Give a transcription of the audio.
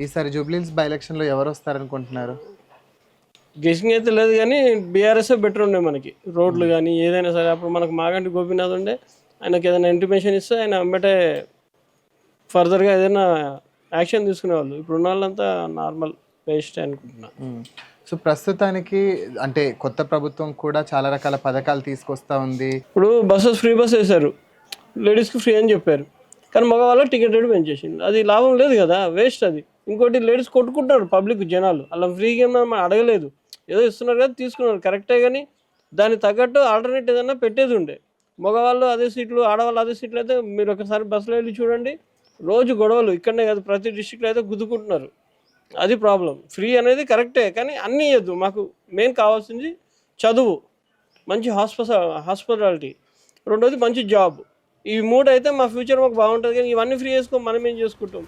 ఈసారి జూబ్లీహిల్స్ బై ఎలక్షన్లో ఎవరు వస్తారనుకుంటున్నారు? గెస్సింగ్ అయితే లేదు కానీ బీఆర్ఎస్ఏ బెటర్ ఉండే మనకి, రోడ్లు కానీ ఏదైనా సరే. అప్పుడు మనకు మాగంటి గోపీనాథ్ ఉండే, ఆయనకి ఏదైనా ఇంటిమేషన్ ఇస్తే ఆయన వెంబటే ఫర్దర్గా ఏదైనా యాక్షన్ తీసుకునేవాళ్ళు. ఇప్పుడు ఉన్న వాళ్ళంతా నార్మల్ వేస్ట్ అనుకుంటున్నా. సో ప్రస్తుతానికి అంటే కొత్త ప్రభుత్వం కూడా చాలా రకాల పథకాలు తీసుకొస్తా ఉంది. ఇప్పుడు బస్సెస్ ఫ్రీ బస్ వేశారు, లేడీస్కి ఫ్రీ అని చెప్పారు, కానీ మగవాళ్ళ టికెట్ రేట్ పెంచేసింది. అది లాభం లేదు కదా, వేస్ట్ అది. ఇంకోటి లేడీస్ కొట్టుకుంటున్నారు పబ్లిక్ జనాలు, అలా ఫ్రీగా ఏమన్నా అడగలేదు, ఏదో ఇస్తున్నారు కదా తీసుకున్నారు కరెక్టే. కానీ దానికి తగ్గట్టు ఆల్టర్నేట్ ఏదైనా పెట్టేది ఉండే. మగవాళ్ళు అదే సీట్లు, ఆడవాళ్ళు అదే సీట్లు అయితే మీరు ఒకసారి బస్సులో వెళ్ళి చూడండి, రోజు గొడవలు. ఇక్కడనే కాదు ప్రతి డిస్టిక్లో అయితే గుద్దుకుంటున్నారు. అది ప్రాబ్లం. ఫ్రీ అనేది కరెక్టే కానీ అన్నీ ఇవ్వద్దు. మాకు మెయిన్ కావాల్సింది చదువు, మంచి హాస్పిటాలిటీ, రెండోది మంచి జాబ్. ఈ మూడు అయితే మా ఫ్యూచర్ మాకు బాగుంటుంది. కానీ ఇవన్నీ ఫ్రీ చేసుకో మనం ఏం చేసుకుంటాం?